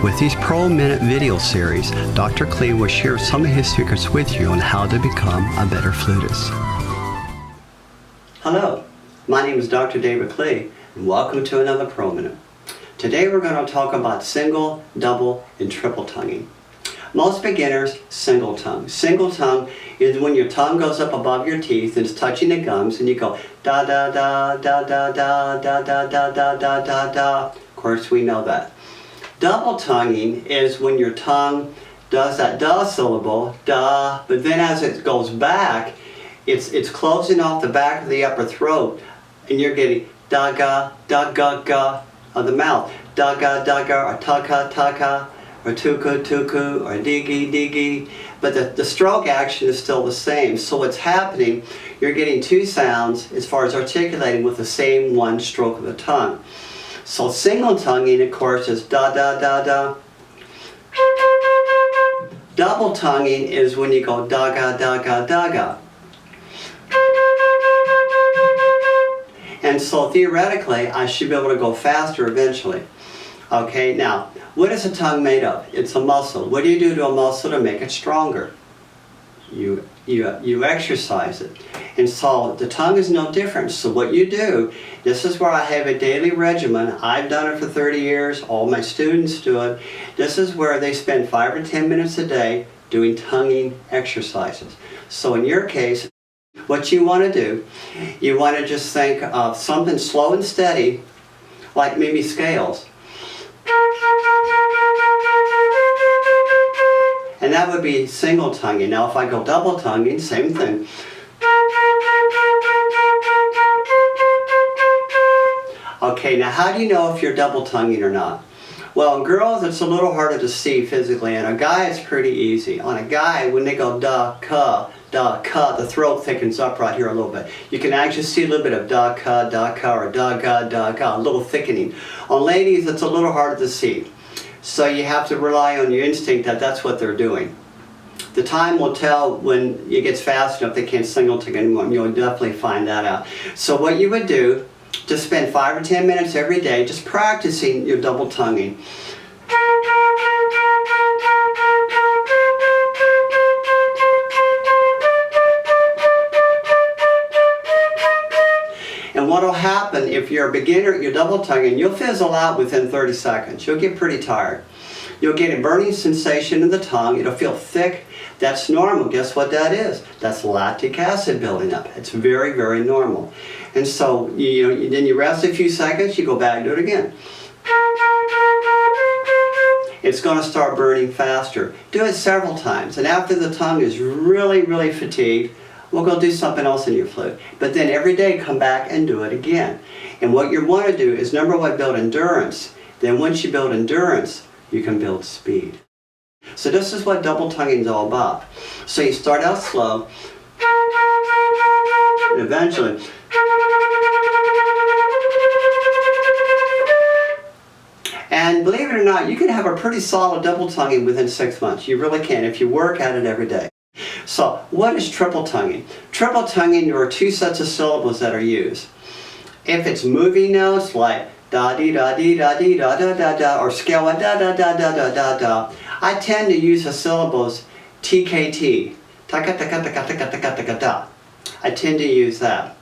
With these Pro Minute video series, Dr. Klee will share some of his secrets with you on how to become a better flutist. Hello, my name is Dr. David Klee, and welcome to another Pro Minute. Today we're going to talk about single, double, and triple tonguing. Most beginners, single tongue. Single tongue is when your tongue goes up above your teeth and it's touching the gums and you go da da da da da da da da da da da da da. Of course we know that. Double tonguing is when your tongue does that da syllable, da, but then as it goes back, it's closing off the back of the upper throat and you're getting da ga ga of the mouth. Da ga, or taka taka, or tuku tuku, or digi digi. But the stroke action is still the same. So what's happening, you're getting two sounds as far as articulating with the same one stroke of the tongue. So single tonguing, of course, is da da da da. Double tonguing is when you go da ga da ga da ga. And so theoretically, I should be able to go faster eventually. Okay, now, what is a tongue made of? It's a muscle. What do you do to a muscle to make it stronger? You exercise it. And so the tongue is no different. So what you do, this is where I have a daily regimen. I've done it for 30 years. All my students do it. This is where they spend 5 or 10 minutes a day doing tonguing exercises. So in your case, what you want to do, you want to just think of something slow and steady, like maybe scales. And that would be single tonguing. Now if I go double tonguing, same thing. Okay, now how do you know if you're double tonguing or not? Well, in girls it's a little harder to see physically, and a guy it's pretty easy. On a guy, when they go da, ka, the throat thickens up right here a little bit. You can actually see a little bit of da, ka, or da, ga, a little thickening. On ladies, it's a little harder to see. So you have to rely on your instinct that that's what they're doing. The time will tell when it gets fast enough they can't single tongue anymore, and you'll definitely find that out. So what you would do, just spend 5 or 10 minutes every day just practicing your double tonguing. And what will happen if you're a beginner at your double tonguing, you'll fizzle out within 30 seconds. You'll get pretty tired. You'll get a burning sensation in the tongue. It'll feel thick. That's normal. Guess what that is? That's lactic acid building up. It's very, very normal. And so then you rest a few seconds, you go back and do it again. It's going to start burning faster. Do it several times. And after the tongue is really, really fatigued, we'll go do something else in your flute. But then every day come back and do it again. And what you want to do is, number one, build endurance. Then once you build endurance, you can build speed. So this is what double tonguing is all about. So you start out slow, and eventually, and believe it or not, you can have a pretty solid double tonguing within 6 months. You really can if you work at it every day. So what is triple tonguing? Triple tonguing, there are 2 sets of syllables that are used. If it's moving notes like da dee da dee da dee da da da da, or scale da da da da da da da, I tend to use the syllables TKT, taka taka taka taka taka taka da. I tend to use that.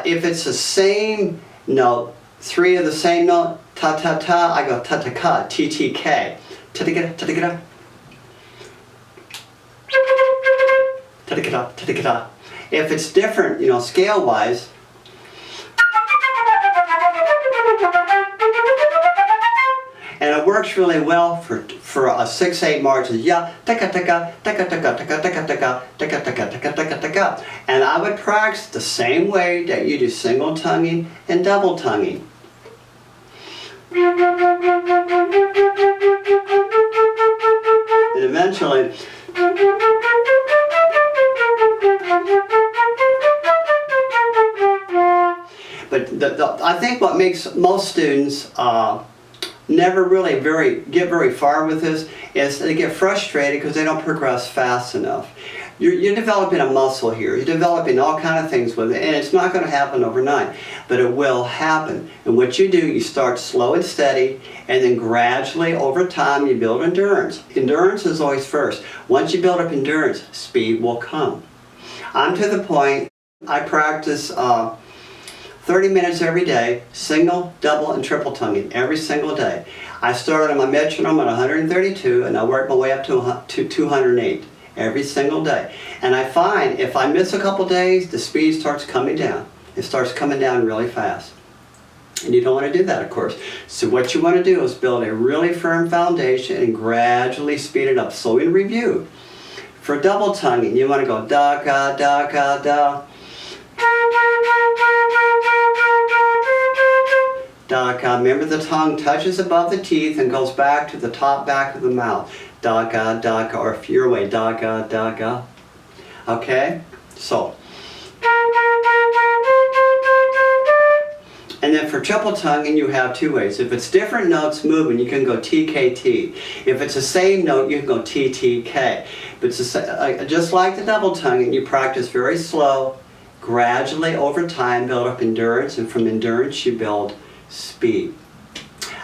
If it's the same note, 3 of the same note, ta ta ta, I go ta ta ka, TTK, ta ta ta ta ta. If it's different, scale-wise, and it works really well for a 6/8 march. Yeah, taka taka taka taka taka taka taka taka taka taka taka taka. And I would practice the same way that you do single tonguing and double tonguing. And eventually, but I think what makes most students never really get very far with this is they get frustrated because they don't progress fast enough. You're developing a muscle here. You're developing all kind of things with it, and it's not going to happen overnight, but it will happen. And what you do, you start slow and steady, and then gradually over time you build endurance. Endurance is always first. Once you build up endurance, speed will come. I'm to the point, I practice 30 minutes every day, single, double, and triple tonguing every single day. I started on my metronome at 132, and I worked my way up to 208. Every single day. And I find if I miss a couple days, the speed starts coming down. It starts coming down really fast. And you don't want to do that, of course. So what you want to do is build a really firm foundation and gradually speed it up. So in review, for double tonguing, you want to go da, ga, da, ga, da. Da, ga. Remember the tongue touches above the teeth and goes back to the top back of the mouth. Da, ga, da, ga, or if you're away, da, ga, da, ga. Okay? So. And then for triple tonguing, you have two ways. If it's different notes moving, you can go T, K, T. If it's the same note, you can go T, T, K. But it's just like the double tonguing, you practice very slow, gradually over time, build up endurance, and from endurance, you build speed.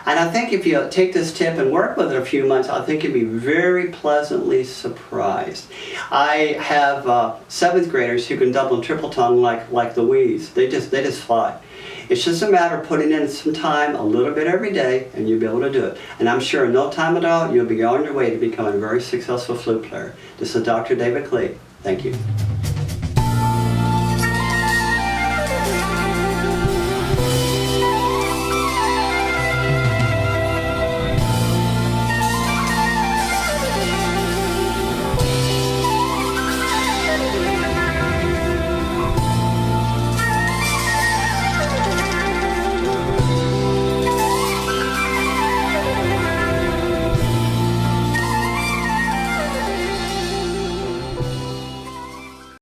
And I think if you take this tip and work with it a few months, I think you'll be very pleasantly surprised. I have 7th graders who can double and triple tongue like Louise. They just fly. It's just a matter of putting in some time, a little bit every day, and you'll be able to do it. And I'm sure in no time at all, you'll be on your way to becoming a very successful flute player. This is Dr. David Klee. Thank you.